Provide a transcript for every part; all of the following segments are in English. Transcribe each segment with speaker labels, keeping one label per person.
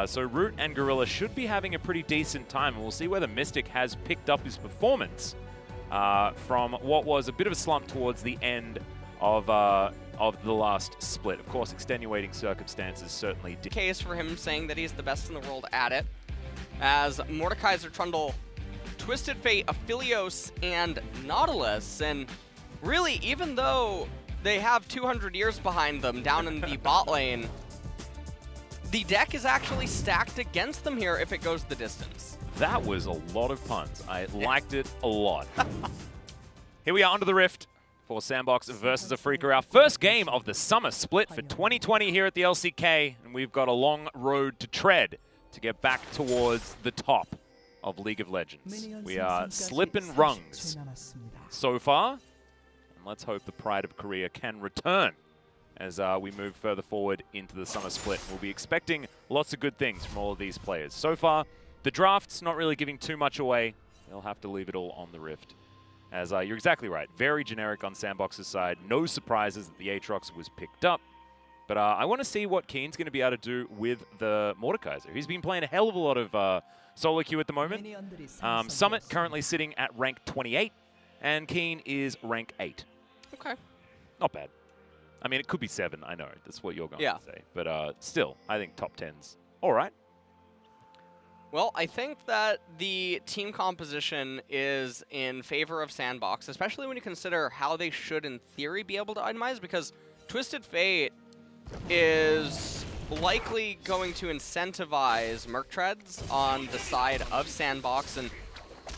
Speaker 1: So Root and Gorilla should be having a pretty decent time, and we'll see whether Mystic has picked up his performance from what was a bit of a slump towards the end of the last split. Of course, extenuating circumstances certainly did.
Speaker 2: Case for him saying that he's the best in the world at it, as Mordekaiser, Trundle, Twisted Fate, Aphelios, and Nautilus, and really, even though they have 200 years behind them down in the bot lane, the deck is actually stacked against them here if it goes the distance.
Speaker 1: That was a lot of puns. I liked it a lot. Here we are under the Rift for SANDBOX versus Afreeca, our first game of the summer split for 2020 here at the LCK, and we've got a long road to tread to get back towards the top of League of Legends. We are slipping rungs so far, and let's hope the pride of Korea can return as we move further forward into the summer split. We'll be expecting lots of good things from all of these players. So far, the draft's not really giving too much away. They'll have to leave it all on the Rift. As you're exactly right, very generic on SANDBOX's side. No surprises that the Aatrox was picked up. But I want to see what Keen's going to be able to do with the Mordekaiser. He's been playing a hell of a lot of solo queue at the moment. Summit currently sitting at rank 28, and Keen is rank 8.
Speaker 2: Okay.
Speaker 1: Not bad. I mean, it could be 7, I know. That's what you're going to say. But still, I think top 10's all right.
Speaker 2: Well, I think that the team composition is in favor of SANDBOX, especially when you consider how they should, in theory, be able to itemize, because Twisted Fate is likely going to incentivize Merc Treads on the side of SANDBOX, and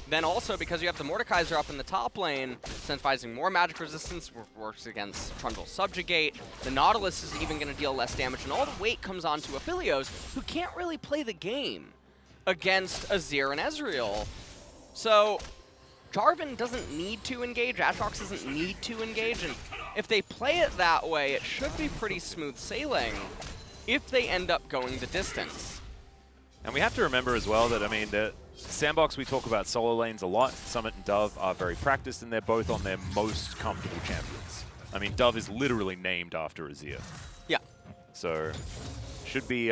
Speaker 2: then also because you have the Mordekaiser up in the top lane, incentivizing more magic resistance, works against Trundle Subjugate. The Nautilus is even going to deal less damage, and all the weight comes onto Aphelios, who can't really play the game against Azir and Ezreal. So Jarvan doesn't need to engage, Aatrox doesn't need to engage, and if they play it that way, it should be pretty smooth sailing if they end up going the distance.
Speaker 1: And we have to remember as well that, I mean, the SANDBOX, we talk about solo lanes a lot. Summit and Dove are very practiced, and they're both on their most comfortable champions. I mean, Dove is literally named after Azir.
Speaker 2: Yeah.
Speaker 1: So should be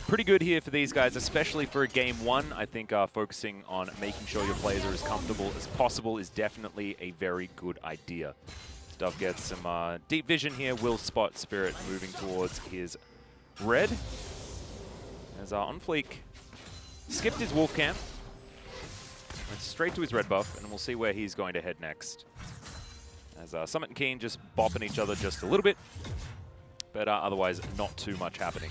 Speaker 1: pretty good here for these guys, especially for a game 1. I think focusing on making sure your players are as comfortable as possible is definitely a very good idea. Dove gets some deep vision here, will spot Spirit moving towards his red. As On Fleek skipped his wolf camp, went straight to his red buff, and we'll see where he's going to head next. As Summit and Keen just bopping each other just a little bit, but otherwise not too much happening.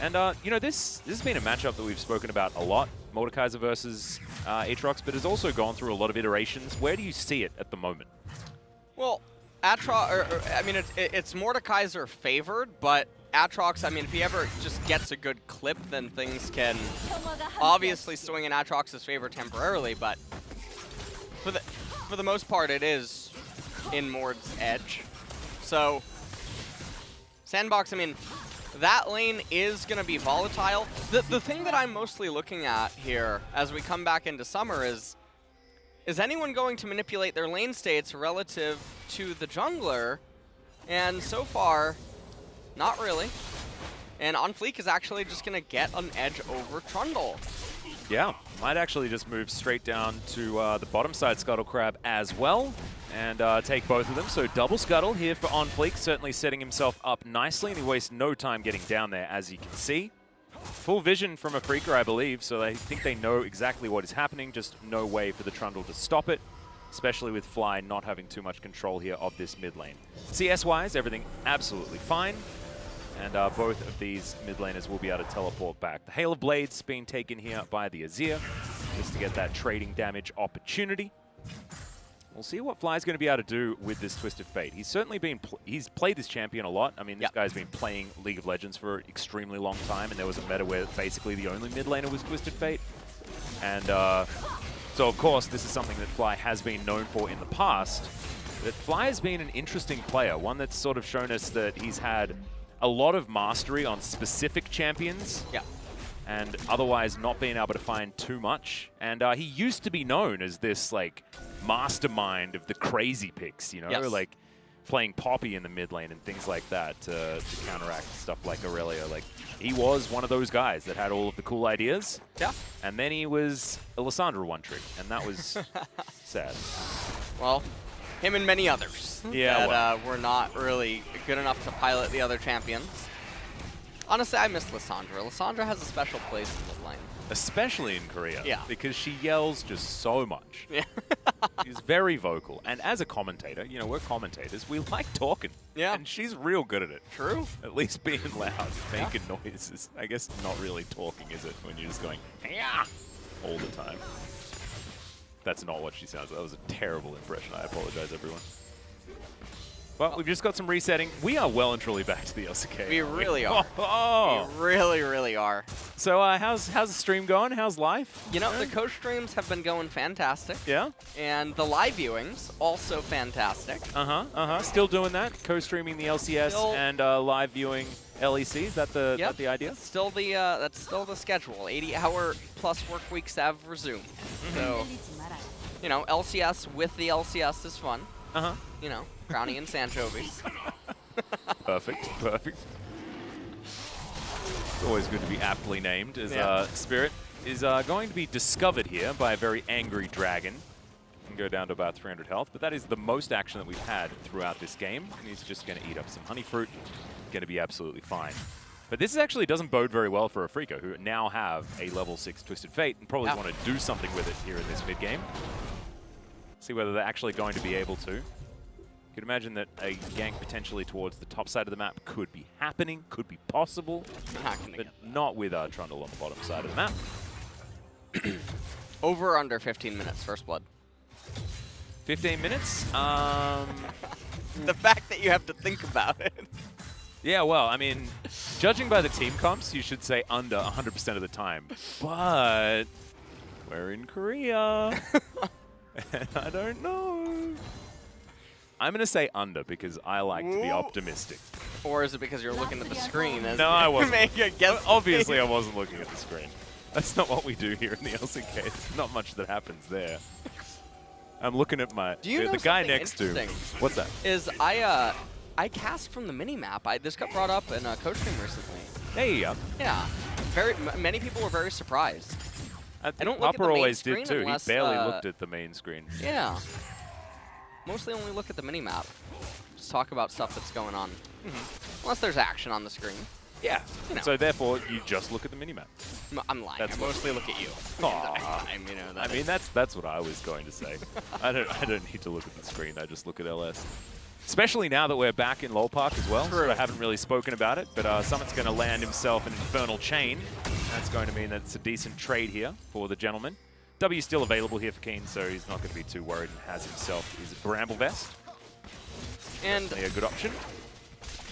Speaker 1: And you know, this has been a matchup that we've spoken about a lot, Mordekaiser versus Aatrox, but has also gone through a lot of iterations. Where do you see it at the moment?
Speaker 2: Well, I mean, it's Mordekaiser favored, but Aatrox, I mean, if he ever just gets a good clip, then things can obviously swing in Aatrox's favor temporarily, but for the most part, it is in Mord's edge. So SANDBOX, I mean, that lane is going to be volatile. The thing that I'm mostly looking at here as we come back into summer is anyone going to manipulate their lane states relative to the jungler? And so far, not really. And On Fleek is actually just going to get an edge over Trundle.
Speaker 1: Yeah, might actually just move straight down to the bottom side Scuttle Crab as well, and take both of them. So double Scuttle here for On Fleek, certainly setting himself up nicely, and he wastes no time getting down there, as you can see. Full vision from Afreeca, I believe, so they think they know exactly what is happening, just no way for the Trundle to stop it, especially with Fly not having too much control here of this mid lane. CS-wise, everything absolutely fine. And both of these mid laners will be able to teleport back. The Hail of Blades being taken here by the Azir, just to get that trading damage opportunity. We'll see what Fly's going to be able to do with this Twisted Fate. He's certainly been, he's played this champion a lot. I mean, this guy's been playing League of Legends for an extremely long time, and there was a meta where basically the only mid laner was Twisted Fate. And so, of course, this is something that Fly has been known for in the past. But Fly has been an interesting player, one that's sort of shown us that he's had a lot of mastery on specific champions, and otherwise not being able to find too much. And he used to be known as this like mastermind of the crazy picks, you know, like playing Poppy in the mid lane and things like that to counteract stuff like Aurelia. Like, he was one of those guys that had all of the cool ideas.
Speaker 2: Yeah.
Speaker 1: And then he was a Lissandra one-trick, and that was sad.
Speaker 2: Well, him and many others that were not really good enough to pilot the other champions. Honestly, I miss Lissandra. Lissandra has a special place in this lane.
Speaker 1: Especially in Korea.
Speaker 2: Yeah.
Speaker 1: Because she yells just so much.
Speaker 2: Yeah.
Speaker 1: She's very vocal. And as a commentator, you know, we're commentators, we like talking.
Speaker 2: Yeah.
Speaker 1: And she's real good at it.
Speaker 2: True.
Speaker 1: At least being loud, making noises. I guess not really talking, is it? When you're just going, yeah, all the time. That's not what she sounds like. That was a terrible impression. I apologize, everyone. Well, we've just got some resetting. We are well and truly back to the LCK.
Speaker 2: We really are.
Speaker 1: Oh.
Speaker 2: We really, really are.
Speaker 1: So how's the stream going? How's life?
Speaker 2: You know, the coach streams have been going fantastic.
Speaker 1: Yeah?
Speaker 2: And the live viewings, also fantastic.
Speaker 1: Still doing that? Co-streaming the LCS and live viewing LEC? Is that the idea?
Speaker 2: That's still the schedule. 80-hour plus work weeks have resumed. So, you know, LCS with the LCS is fun. You know, brownie and anchovies.
Speaker 1: Perfect. It's always good to be aptly named, as Spirit is going to be discovered here by a very angry dragon. Can go down to about 300 health, but that is the most action that we've had throughout this game. And he's just going to eat up some honey fruit. Going to be absolutely fine. But this actually doesn't bode very well for Afreeca, who now have a level 6 Twisted Fate and probably want to do something with it here in this mid game. See whether they're actually going to be able to. You could imagine that a gank potentially towards the top side of the map could be happening, could be possible, but not with Trundle on the bottom side of the map.
Speaker 2: Over or under 15 minutes, first blood?
Speaker 1: 15 minutes?
Speaker 2: The fact that you have to think about it.
Speaker 1: Yeah, well, I mean, judging by the team comps, you should say under 100% of the time. But we're in Korea. And I don't know. I'm going to say under because I like to be optimistic.
Speaker 2: Or is it because you're looking at the screen?
Speaker 1: No, I wasn't.
Speaker 2: Guess
Speaker 1: Obviously, I wasn't looking at the screen. That's not what we do here in the LCK. There's not much that happens there. I'm looking at the guy next to me. What's that?
Speaker 2: Is I cast from the mini-map. This got brought up in a coach stream recently.
Speaker 1: There you go.
Speaker 2: Yeah. Many people were very surprised.
Speaker 1: I don't look at the main screen always did too. He barely looked at the main screen.
Speaker 2: Yeah. Mostly only look at the mini-map. Just talk about stuff that's going on. Unless there's action on the screen.
Speaker 1: Yeah.
Speaker 2: You know.
Speaker 1: So therefore, you just look at the mini-map.
Speaker 2: I'm lying. I mostly look at you.
Speaker 1: I mean, that's what I was going to say. I don't need to look at the screen. I just look at LS. Especially now that we're back in LOL Park as well. So I haven't really spoken about it, but Summit's going to land himself an Infernal Chain. That's going to mean that it's a decent trade here for the gentleman. W's still available here for Keen, so he's not going to be too worried and has himself his Bramble Vest.
Speaker 2: And
Speaker 1: a good option.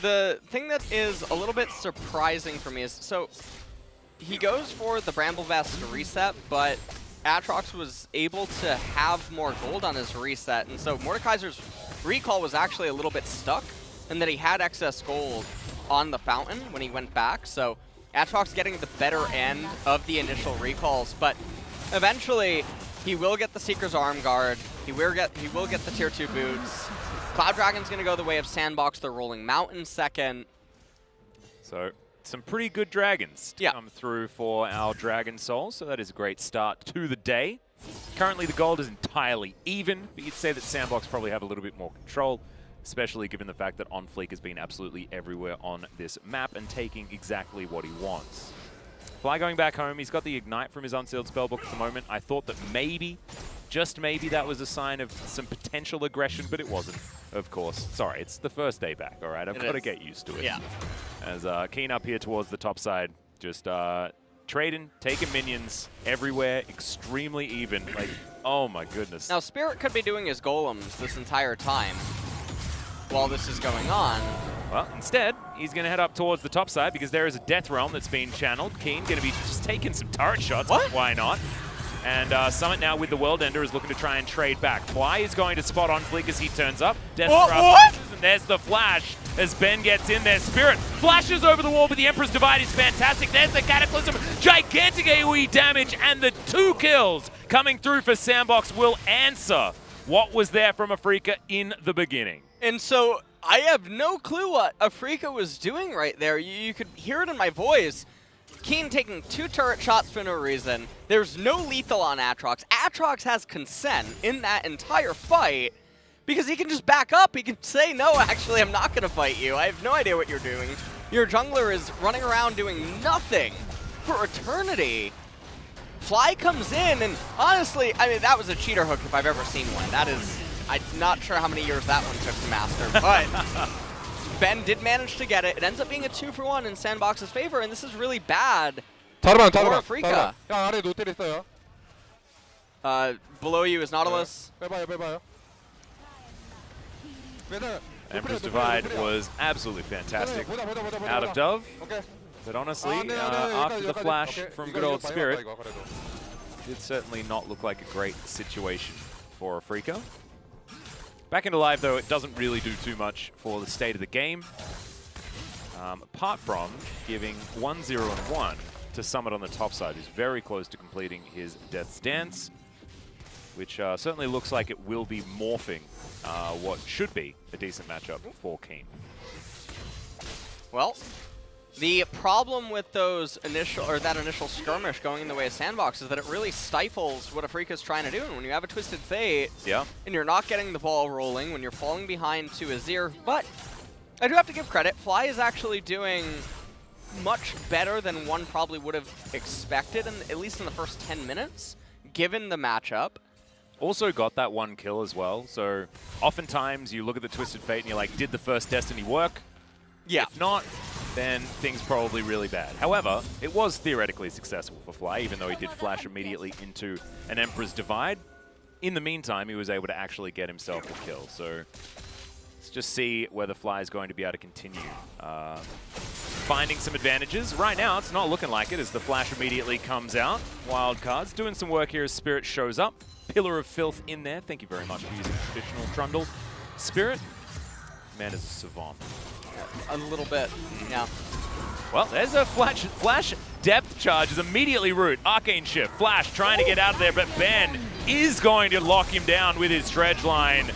Speaker 2: The thing that is a little bit surprising for me is, so he goes for the Bramble Vest reset, but Aatrox was able to have more gold on his reset, and so Mordekaiser's recall was actually a little bit stuck, and that he had excess gold on the fountain when he went back, so Aatrox getting the better end of the initial recalls, but eventually he will get the Seeker's Arm Guard, he will get the tier 2 boots. Cloud Dragon's going to go the way of SANDBOX, the Rolling Mountain second.
Speaker 1: So some pretty good dragons to come through for our Dragon Souls, so that is a great start to the day. Currently the gold is entirely even, but you'd say that SANDBOX probably have a little bit more control, especially given the fact that OnFleek has been absolutely everywhere on this map and taking exactly what he wants. Fly going back home, he's got the Ignite from his Unsealed Spellbook at the moment. I thought that maybe, just maybe, that was a sign of some potential aggression, but it wasn't, of course. Sorry, it's the first day back, all right? I've got to get used to it.
Speaker 2: Yeah.
Speaker 1: As Keen up here towards the top side, just trading, taking minions everywhere, extremely even. Like, oh my goodness.
Speaker 2: Now, Spirit could be doing his golems this entire time while this is going on.
Speaker 1: Well, instead, he's going to head up towards the top side because there is a Death Realm that's being channeled. Keen going to be just taking some turret shots.
Speaker 2: What?
Speaker 1: Why not? And Summit now with the World Ender is looking to try and trade back. Fly is going to spot OnFleek as he turns up. Death Thrust, and there's the flash as Ben gets in there. Spirit flashes over the wall, but the Emperor's Divide is fantastic. There's the Cataclysm. Gigantic AoE damage, and the 2 kills coming through for SANDBOX will answer what was there from Afreeca in the beginning.
Speaker 2: And so I have no clue what Afreeca was doing right there. You could hear it in my voice. Keen taking 2 turret shots for no reason. There's no lethal on Aatrox. Aatrox has consent in that entire fight because he can just back up. He can say, no, actually, I'm not going to fight you. I have no idea what you're doing. Your jungler is running around doing nothing for eternity. Fly comes in, and honestly, I mean, that was a cheater hook if I've ever seen one. That is, I'm not sure how many years that one took to master, but Ben did manage to get it. It ends up being a 2-for-1 in SANDBOX's favor, and this is really bad for Afreeca.
Speaker 3: 형 아래 노텔 있어요.
Speaker 2: Below you is Nautilus.
Speaker 3: 빼봐요, 빼봐요.
Speaker 1: Emperor's Divide was absolutely fantastic out of Dove.
Speaker 3: 오케이.
Speaker 1: But honestly, after the flash from good old Spirit, did certainly not look like a great situation for Afreeca. Back into live, though, it doesn't really do too much for the state of the game. Apart from giving 1-0 and 1 to Summit on the top side, who's very close to completing his Death's Dance, which certainly looks like it will be morphing what should be a decent matchup for Keen.
Speaker 2: Well, the problem with those that initial skirmish going in the way of SANDBOX is that it really stifles what Afreeca's trying to do. And when you have a Twisted Fate, and you're not getting the ball rolling, when you're falling behind to Azir, but I do have to give credit, Fly is actually doing much better than one probably would have expected, at least in the first 10 minutes, given the matchup.
Speaker 1: Also got that 1 kill as well, so oftentimes you look at the Twisted Fate and you're like, did the first Destiny work?
Speaker 2: Yeah.
Speaker 1: If not, then things probably really bad. However, it was theoretically successful for Fly, even though he did flash immediately into an Emperor's Divide. In the meantime, he was able to actually get himself a kill. So let's just see whether Fly is going to be able to continue finding some advantages. Right now, it's not looking like it as the flash immediately comes out. Wildcards doing some work here as Spirit shows up. Pillar of Filth in there. Thank you very much for using traditional Trundle. Spirit, man, is a savant.
Speaker 2: A little bit, yeah.
Speaker 1: Well, there's a flash depth charge is immediately root. Arcane Shift, Flash trying to get out of there, but Ben is going to lock him down with his Dredge line.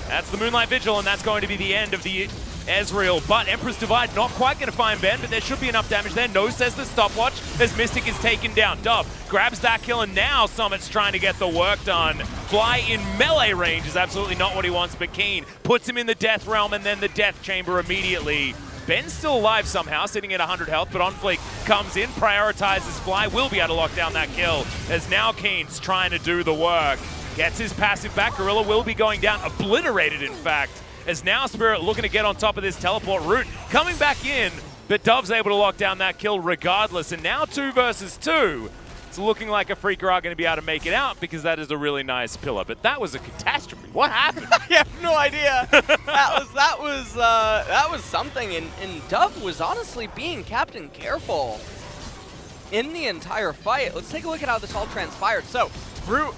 Speaker 1: That's the Moonlight Vigil, and that's going to be the end of the Ezreal. But Emperor's Divide not quite going to find Ben, but there should be enough damage there. No says the stopwatch as Mystic is taken down. Dove grabs that kill, and now Summit's trying to get the work done. Fly in melee range is absolutely not what he wants, but Keen puts him in the Death Realm and then the Death Chamber immediately. Ben's still alive somehow, sitting at 100 health, but OnFleek comes in, prioritizes Fly, will be able to lock down that kill, as now Keen's trying to do the work. Gets his passive back, Gorilla will be going down, obliterated in fact, as now Spirit looking to get on top of this teleport route, coming back in, but Dove's able to lock down that kill regardless, and now 2 versus 2. It's looking like Afreeca are going to be able to make it out because that is a really nice pillar, but that was a catastrophe. What happened?
Speaker 2: I have no idea. that was something, and Dove was honestly being Captain Careful in the entire fight. Let's take a look at how this all transpired. So, Root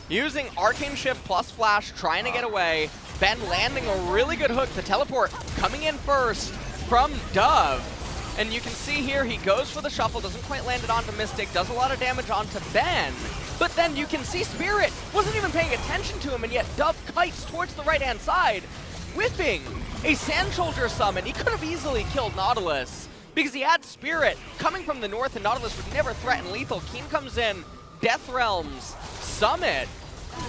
Speaker 2: using Arcane Shift plus Flash, trying to get away. Ben landing a really good hook. The teleport coming in first from Dove. And you can see here, he goes for the shuffle, doesn't quite land it onto Mystic, does a lot of damage onto Ben. But then you can see Spirit wasn't even paying attention to him, and yet Dove kites towards the right-hand side, whipping a Sand Soldier summon. He could have easily killed Nautilus because he had Spirit coming from the north, and Nautilus would never threaten lethal. Keen comes in, Death Realms, Summit,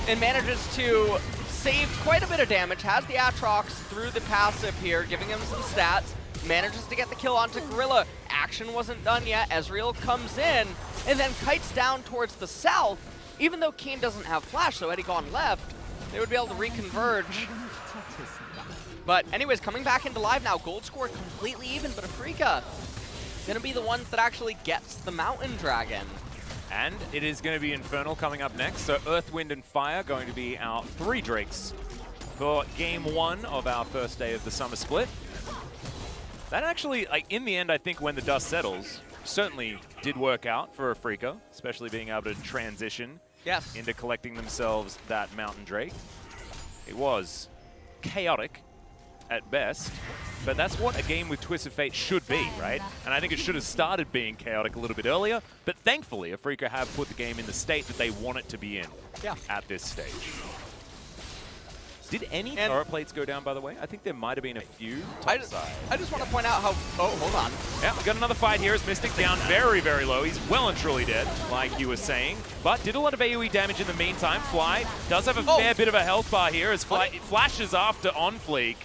Speaker 2: and manages to save quite a bit of damage, has the Aatrox through the passive here, giving him some stats. Manages to get the kill onto Gorilla. Action wasn't done yet. Ezreal comes in and then kites down towards the south. Even though Keen doesn't have Flash, so had he gone left, they would be able to reconverge. But anyways, coming back into live now. Gold score completely even, but Afreeca gonna be the ones that actually gets the Mountain Dragon.
Speaker 1: And it is going to be Infernal coming up next. So Earth, Wind, and Fire going to be our 3 Drakes for Game 1 of our first day of the Summer Split. That actually, like, in the end, I think when the dust settles, certainly did work out for Afreeca, especially being able to transition into collecting themselves that Mountain Drake. It was chaotic at best, but that's what a game with Twisted Fate should be, right? And I think it should have started being chaotic a little bit earlier, but thankfully, Afreeca have put the game in the state that they want it to be in at this stage. Did any turret plates go down, by the way? I think there might have been a few
Speaker 2: I
Speaker 1: topside.
Speaker 2: just want to point out how... Oh, hold on.
Speaker 1: Yeah, we got another fight here as Mystic down very, very low. He's well and truly dead, like you were saying. But did a lot of AoE damage in the meantime. Fly does have a fair bit of a health bar here as Fly flashes after on Fleek.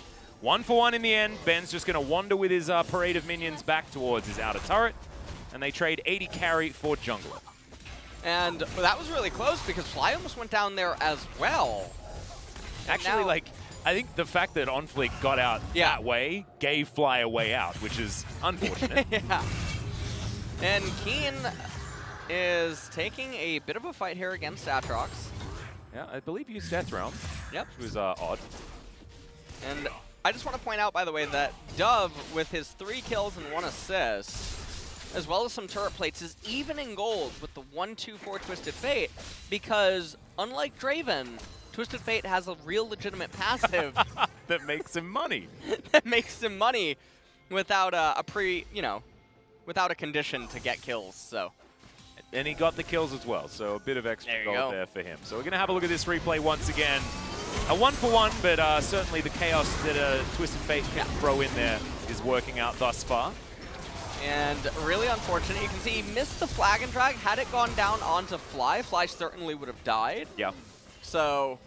Speaker 1: 1-for-1 in the end. Ben's just going to wander with his parade of minions back towards his outer turret. And they trade 80 carry for jungler.
Speaker 2: And that was really close because Fly almost went down there as well.
Speaker 1: Actually, like, I think the fact that OnFleek got out that way gave Fly a way out, which is unfortunate.
Speaker 2: Yeah. And Keen is taking a bit of a fight here against Atrox.
Speaker 1: Yeah, I believe you used Death Realm.
Speaker 2: Yep.
Speaker 1: Which was odd.
Speaker 2: And I just want to point out, by the way, that Dove, with his 3 kills and 1 assist, as well as some turret plates, is even in gold with the 1-2-4 Twisted Fate, because unlike Draven, Twisted Fate has a real legitimate passive
Speaker 1: that makes him money.
Speaker 2: That makes him money without without a condition to get kills. So,
Speaker 1: and he got the kills as well, so a bit of extra gold there for him. So we're going to have a look at this replay once again. A 1-for-1, but certainly the chaos that Twisted Fate can throw in there is working out thus far.
Speaker 2: And really unfortunate. You can see he missed the flag and drag. Had it gone down onto Fly, Fly certainly would have died.
Speaker 1: Yeah.
Speaker 2: So,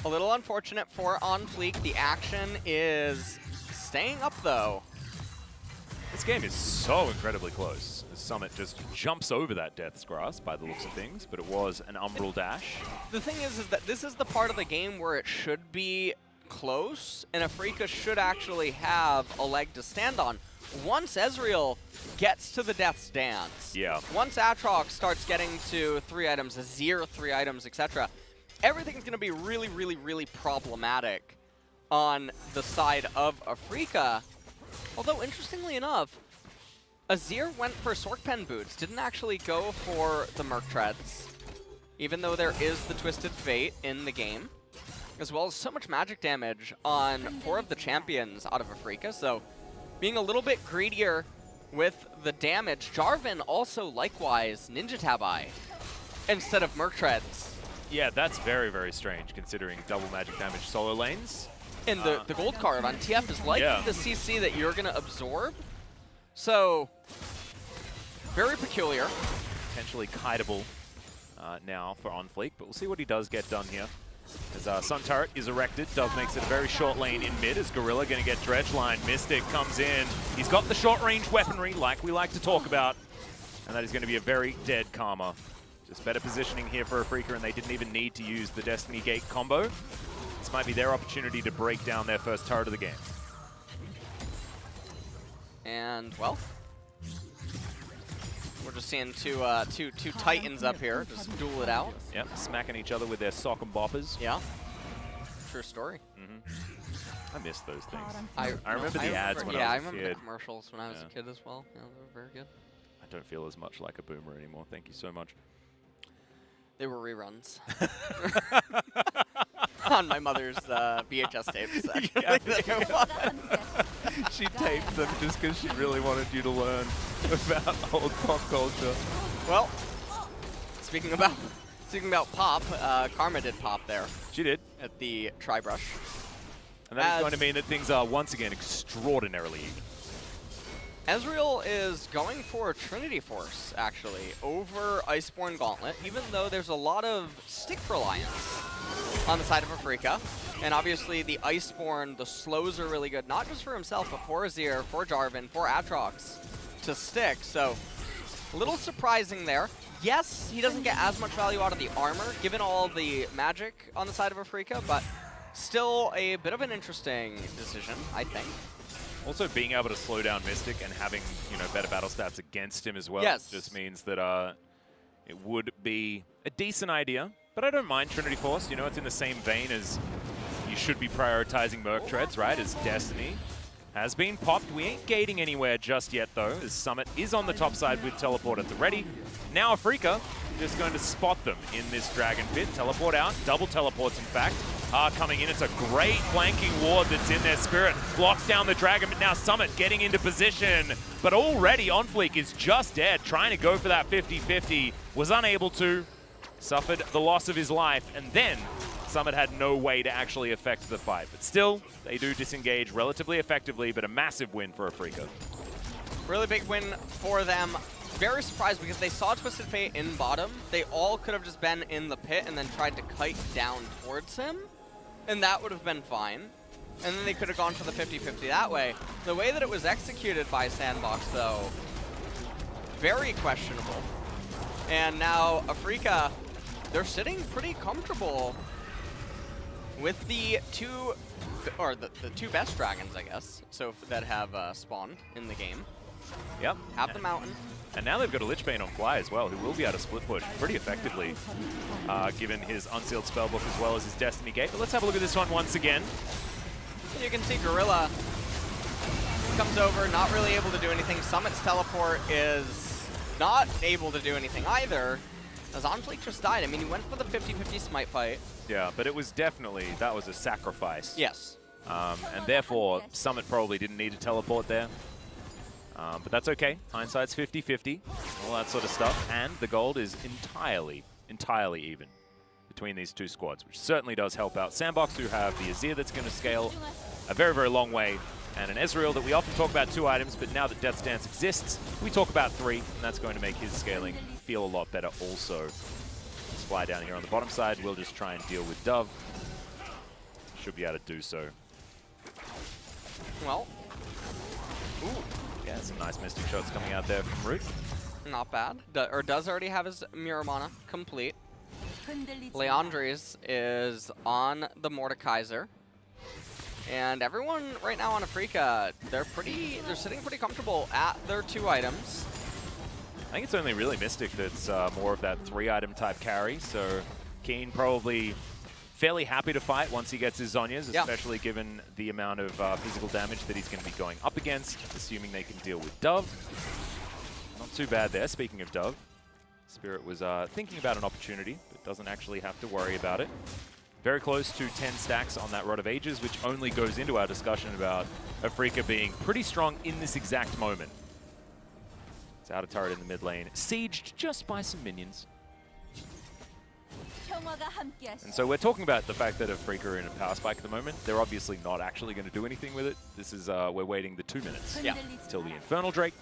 Speaker 2: a little unfortunate for On Fleek. The action is staying up, though.
Speaker 1: This game is so incredibly close. Summit just jumps over that Death's Grasp by the looks of things, but it was an Umbral dash.
Speaker 2: The thing is that this is the part of the game where it should be close, and Afreeca should actually have a leg to stand on. Once Ezreal gets to the Death's Dance, once Atrox starts getting to 3 items, Azir 3 items, etc., everything's going to be really, really, really problematic on the side of Afreeca. Although, interestingly enough, Azir went for Sorkpen boots, didn't actually go for the Merc Treads, even though there is the Twisted Fate in the game, as well as so much magic damage on 4 of the champions out of Afreeca. So, being a little bit greedier with the damage. Jarvan also likewise Ninja Tabi instead of Merc Treads.
Speaker 1: Yeah, that's very, very strange considering double magic damage solo lanes.
Speaker 2: And the gold card on TF is likely the CC that you're going to absorb. So, very peculiar.
Speaker 1: Potentially kiteable now for OnFleek, but we'll see what he does get done here. As Sun Turret is erected, Dove makes it a very short lane in mid as Gorilla going to get dredge line. Mystic comes in. He's got the short range weaponry like we like to talk about, and that is going to be a very dead Karma. Just better positioning here for Afreeca, and they didn't even need to use the Destiny Gate combo. This might be their opportunity to break down their first turret of the game.
Speaker 2: And, well, we're just seeing two Titans up here, just duel it out.
Speaker 1: Yep, smacking each other with their sock and boppers.
Speaker 2: Yeah, true story.
Speaker 1: I miss those things.
Speaker 2: I
Speaker 1: remember the ads when I was a kid.
Speaker 2: Yeah, I remember the commercials when I was a kid as well. Yeah, they were very good.
Speaker 1: I don't feel as much like a boomer anymore. Thank you so much.
Speaker 2: They were reruns. On my mother's VHS tapes, actually.
Speaker 1: She taped them just because she really wanted you to learn about old pop culture.
Speaker 2: Well, speaking about pop, Karma did pop there.
Speaker 1: She did.
Speaker 2: At the Tri-Brush.
Speaker 1: And that is going to mean that things are once again extraordinarily even.
Speaker 2: Ezreal is going for Trinity Force, actually, over Iceborne Gauntlet, even though there's a lot of stick reliance on the side of Afreeca. And obviously the Iceborne, the slows are really good, not just for himself, but for Azir, for Jarvan, for Atrox to stick. So a little surprising there. Yes, he doesn't get as much value out of the armor, given all the magic on the side of Afreeca, but still a bit of an interesting decision, I think.
Speaker 1: Also, being able to slow down Mystic and having, you know, better battle stats against him as well just means that it would be a decent idea. But I don't mind Trinity Force. You know, it's in the same vein as you should be prioritizing Merc Treads, right? As Destiny has been popped. We ain't gating anywhere just yet, though, as Summit is on the top side with Teleport at the ready. Now Afreeca just going to spot them in this Dragon Pit. Teleport out, double teleports, in fact, are coming in. It's a great flanking ward that's in their Spirit. Blocks down the Dragon, but now Summit getting into position. But already OnFleek is just dead, trying to go for that 50-50. Was unable to. Suffered the loss of his life, and then Summit had no way to actually affect the fight. But still, they do disengage relatively effectively, but a massive win for Afreeca.
Speaker 2: Really big win for them. Very surprised because they saw Twisted Fate in bottom. They all could have just been in the pit and then tried to kite down towards him, and that would have been fine. And then they could have gone for the 50-50 that way. The way that it was executed by SANDBOX, though, very questionable. And now Afreeca, they're sitting pretty comfortable with the two best dragons, I guess, so that have spawned in the game.
Speaker 1: Yep.
Speaker 2: Have the mountain.
Speaker 1: And now they've got a Lich Bane on Fly as well, who will be able to split push pretty effectively, given his Unsealed Spellbook as well as his Destiny Gate. But let's have a look at this one once again.
Speaker 2: You can see Gorilla comes over, not really able to do anything. Summit's teleport is not able to do anything either, as Onfleek just died. I mean, he went for the 50-50 smite fight.
Speaker 1: Yeah, but it was definitely, that was a sacrifice.
Speaker 2: Yes.
Speaker 1: And therefore, Summit probably didn't need to teleport there. But that's okay. Hindsight's 50-50, all that sort of stuff. And the gold is entirely even between these two squads, which certainly does help out SANDBOX, who have the Azir that's going to scale a very, very long way, and an Ezreal that we often talk about 2 items, but now that Death's Dance exists, we talk about 3, and that's going to make his scaling feel a lot better also. Let's fly down here on the bottom side. We'll just try and deal with Dove. Should be able to do so.
Speaker 2: Well. Ooh.
Speaker 1: Yeah, some nice Mystic shots coming out there from Root.
Speaker 2: Not bad. Or does already have his Mirror Mana complete. Leandres is on the Mordekaiser. And everyone right now on Afreeca, they're sitting pretty comfortable at their 2 items.
Speaker 1: I think it's only really Mystic that's more of that 3-item type carry, so Keen probably fairly happy to fight once he gets his Zhonya's, especially given the amount of physical damage that he's going to be going up against, assuming they can deal with Dove. Not too bad there, speaking of Dove. Spirit was thinking about an opportunity, but doesn't actually have to worry about it. Very close to 10 stacks on that Rod of Ages, which only goes into our discussion about Afreeca being pretty strong in this exact moment. It's out of turret in the mid lane, sieged just by some minions. And so we're talking about the fact that Afreeca are in a power spike at the moment. They're obviously not actually going to do anything with it. This is, we're waiting the 2 minutes till the Infernal Drake,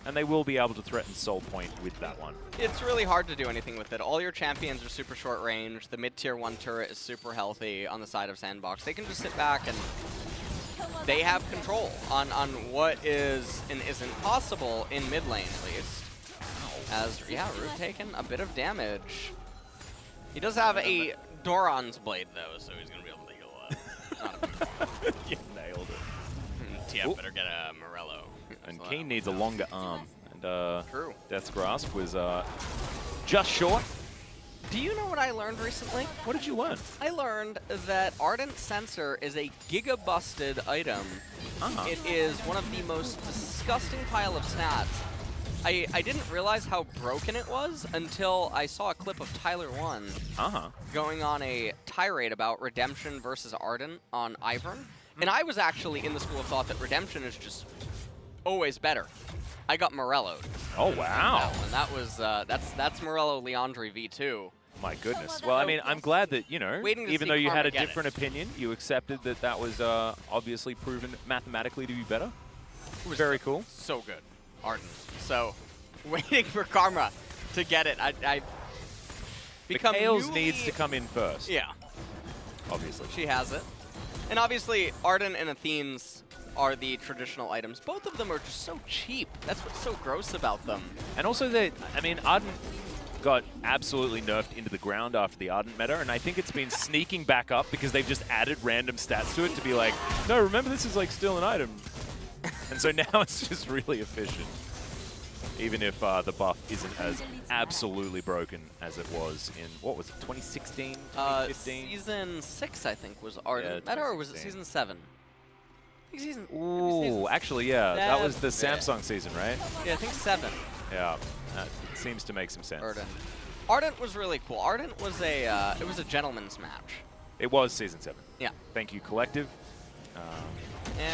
Speaker 1: and they will be able to threaten Soul Point with that one.
Speaker 2: It's really hard to do anything with it. All your champions are super short range. The mid-tier 1 turret is super healthy on the side of SANDBOX. They can just sit back and they have control on what is and isn't possible in mid lane, at least. As, yeah, Root taking a bit of damage. He does have a Doran's Blade, though, so he's going to be able to heal up.
Speaker 1: You nailed it.
Speaker 2: TF better get a Morello.
Speaker 1: And Keen needs a longer arm. And
Speaker 2: True.
Speaker 1: Death's Grasp was just short.
Speaker 2: Do you know what I learned recently?
Speaker 1: What did you learn?
Speaker 2: I learned that Ardent Sensor is a giga-busted item. It is one of the most disgusting pile of stats. I didn't realize how broken it was until I saw a clip of Tyler1 going on a tirade about Redemption versus Ardent on Ivern. And I was actually in the school of thought that Redemption is just always better. I got Morello'd.
Speaker 1: Oh, wow.
Speaker 2: And that was, that's Morello Leandre V2.
Speaker 1: My goodness. Well, I mean, I'm glad that, you know, even though you had a different opinion, you accepted that that was obviously proven mathematically to be better. It was very cool.
Speaker 2: So good. Ardent. So, waiting for Karma to get it. I become
Speaker 1: Mikhails needs to come in first.
Speaker 2: Yeah.
Speaker 1: Obviously.
Speaker 2: She has it. And obviously, Ardent and Athene's are the traditional items. Both of them are just so cheap. That's what's so gross about them.
Speaker 1: And also, I mean, Ardent got absolutely nerfed into the ground after the Ardent meta, and I think it's been sneaking back up because they've just added random stats to it to be like, no, remember this is like still an item. And so now it's just really efficient. Even if the buff isn't as absolutely broken as it was in, what was it, 2016, 2015?
Speaker 2: Season 6, I think, was Ardent meta, or was it Season 7? I think
Speaker 1: Ooh, actually, yeah. That was the Samsung season, right?
Speaker 2: Yeah, I think 7.
Speaker 1: Yeah, that seems to make some sense.
Speaker 2: Ardent was really cool. Ardent was a, it was a gentleman's match.
Speaker 1: It was Season 7.
Speaker 2: Yeah.
Speaker 1: Thank you, Collective.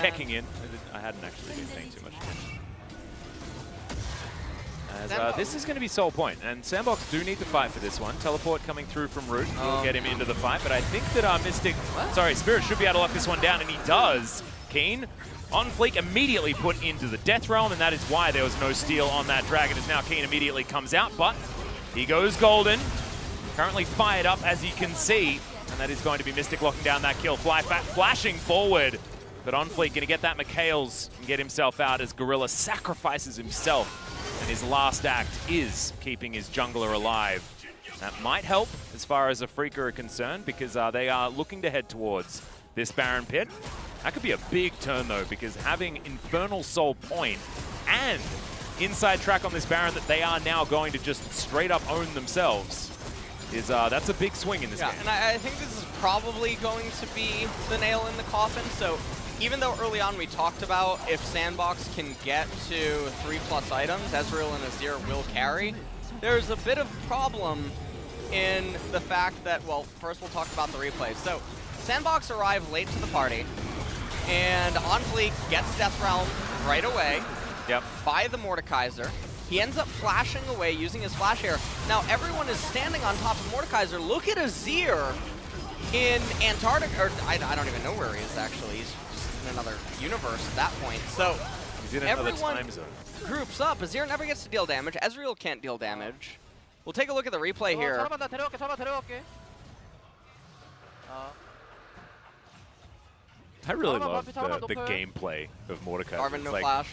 Speaker 1: Checking in. I hadn't actually been paying too much attention. As, this is going to be sole point, and SANDBOX do need to fight for this one. Teleport coming through from Root will get him into the fight, but I think that Spirit should be able to lock this one down, and he does. Keen on Fleek immediately put into the Death Realm, and that is why there was no steal on that Dragon, as now Keen immediately comes out, but he goes golden. Currently fired up, as you can see, and that is going to be Mystic locking down that kill. Flashing forward, but on Fleek going to get that Mikhails and get himself out as Gorilla sacrifices himself. And his last act is keeping his jungler alive. That might help as far as Afreeca are concerned, because they are looking to head towards this Baron pit. That could be a big turn though, because having Infernal Soul point and inside track on this Baron that they are now going to just straight up own themselves is that's a big swing in this game.
Speaker 2: And I think this is probably going to be the nail in the coffin. So even though early on we talked about if SANDBOX can get to 3+ items, Ezreal and Azir will carry, there's a bit of problem in the fact that, well, first we'll talk about the replay. So SANDBOX arrived late to the party, and OnFleek gets Death Realm right away by the Mordekaiser. He ends up flashing away using his flash air. Now everyone is standing on top of Mordekaiser. Look at Azir in Antarctica, or I don't even know where he is actually. He's just in another universe at that point. So
Speaker 1: he's in another time zone.
Speaker 2: Groups up. Azir never gets to deal damage. Ezreal can't deal damage. We'll take a look at the replay here.
Speaker 1: I really love the gameplay of Mordekaiser.
Speaker 2: Darwin, no
Speaker 1: like,
Speaker 2: flash.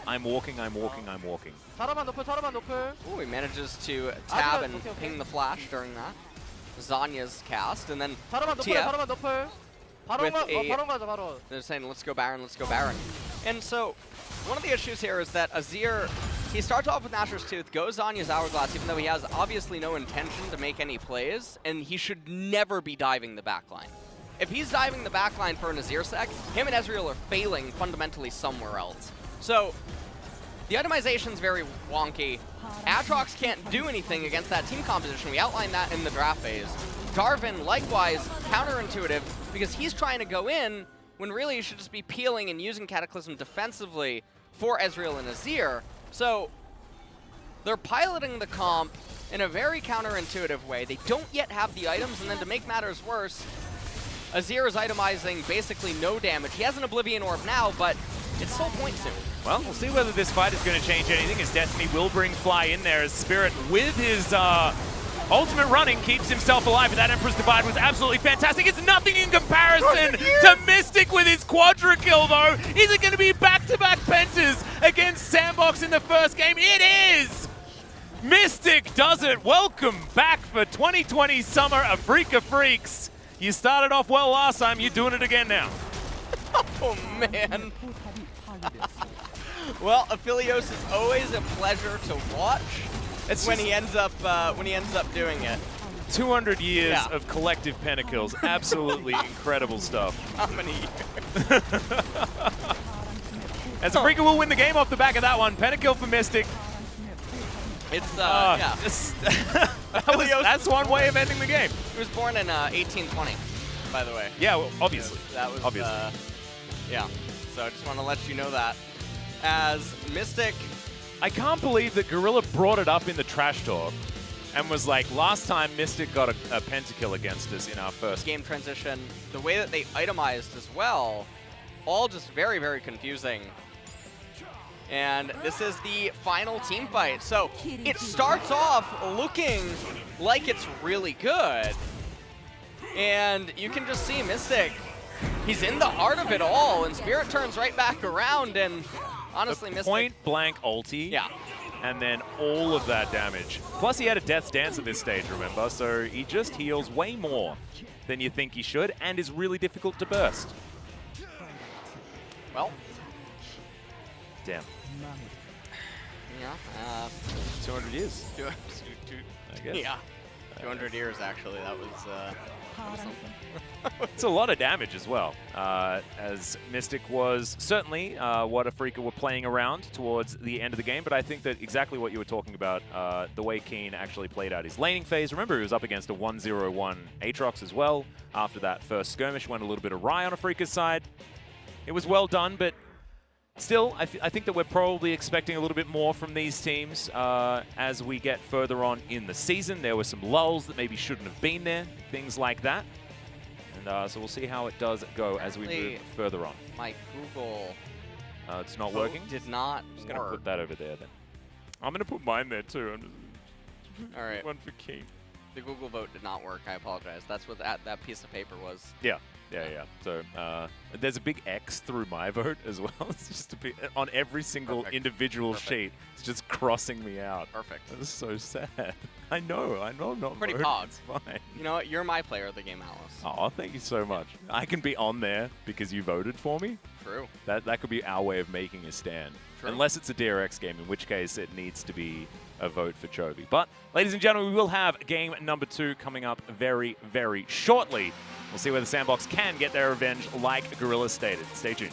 Speaker 1: I'm walking, I'm walking, I'm walking.
Speaker 2: Ooh, he manages to tab and ping the flash during that. Zanya's cast, and then TF with a... They're saying, let's go Baron, let's go Baron. And so, one of the issues here is that Azir, he starts off with Nashor's Tooth, goes Zanya's Hourglass, even though he has obviously no intention to make any plays, and he should never be diving the backline. If he's diving the backline for an Azir sec, him and Ezreal are failing fundamentally somewhere else. So, the itemization's very wonky. Aatrox can't do anything against that team composition. We outlined that in the draft phase. Darwin, likewise, counterintuitive, because he's trying to go in when really you should just be peeling and using Cataclysm defensively for Ezreal and Azir. So, they're piloting the comp in a very counterintuitive way. They don't yet have the items, and then to make matters worse, Azir is itemizing basically no damage. He has an Oblivion Orb now, but it's soul point soon.
Speaker 1: Well, we'll see whether this fight is going to change anything, as Destiny will bring Fly in there, as Spirit, with his ultimate running, keeps himself alive. But that Emperor's Divide was absolutely fantastic. It's nothing in comparison to Mystic with his Quadra kill, though. Is it going to be back-to-back pentas against SANDBOX in the first game? It is! Mystic does it. Welcome back for 2020 Summer Afreeca Freecs. You started off well last time, you're doing it again now.
Speaker 2: Oh, man. Well, Aphelios is always a pleasure to watch when he ends up doing it.
Speaker 1: 200 years of collective pentakills. Absolutely incredible stuff.
Speaker 2: How many years?
Speaker 1: As Afreeca will win the game off the back of that one. Pentakill for Mystic.
Speaker 2: It's,
Speaker 1: that's one way of ending the game.
Speaker 2: He was born in 1820, by the way.
Speaker 1: Yeah, well, obviously.
Speaker 2: That was,
Speaker 1: obviously.
Speaker 2: Yeah. So I just want to let you know that. As Mystic...
Speaker 1: I can't believe that Gorilla brought it up in the trash talk and was like, last time Mystic got a pentakill against us in our first
Speaker 2: game transition, the way that they itemized as well, all just very, very confusing. And this is the final team fight. So it starts off looking like it's really good. And you can just see Mystic, he's in the heart of it all, and Spirit turns right back around, and honestly, Mystic...
Speaker 1: Point-blank ulti, and then all of that damage. Plus, he had a Death's Dance at this stage, remember? So he just heals way more than you think he should, and is really difficult to burst.
Speaker 2: Well.
Speaker 1: Damn.
Speaker 2: Yeah.
Speaker 1: 200 years. I guess.
Speaker 2: Yeah. 200 years, actually. That was something.
Speaker 1: It's a lot of damage as well, as Mystic was certainly what Afreeca were playing around towards the end of the game, but I think that exactly what you were talking about, the way Keen actually played out his laning phase. Remember, he was up against a 1-0-1 Aatrox as well. After that first skirmish went a little bit awry on Afreeca's side. It was well done, but Still, I think that we're probably expecting a little bit more from these teams as we get further on in the season. There were some lulls that maybe shouldn't have been there, things like that. And so we'll see how it does go as we move further on.
Speaker 2: My Google
Speaker 1: it's not working?
Speaker 2: did not
Speaker 1: I'm just going to put that over there then. I'm going to put mine there too. I'm just
Speaker 2: all right.
Speaker 1: One for Keem.
Speaker 2: The Google vote did not work. I apologize. That's what that piece of paper was.
Speaker 1: Yeah. So there's a big X through my vote as well. It's just to be on every single individual sheet. It's just crossing me out.
Speaker 2: Perfect.
Speaker 1: That is so sad. I know. I'm not
Speaker 2: pretty
Speaker 1: voting.
Speaker 2: pog.
Speaker 1: It's fine.
Speaker 2: You know what? You're my player of the game, Alice.
Speaker 1: Oh, thank you so much. I can be on there because you voted for me.
Speaker 2: True.
Speaker 1: That could be our way of making a stand.
Speaker 2: True.
Speaker 1: Unless it's a DRX game, in which case it needs to be a vote for Chovy. But, ladies and gentlemen, we will have game number 2 coming up very, very shortly. We'll see whether SANDBOX can get their revenge like Gorilla stated. Stay tuned.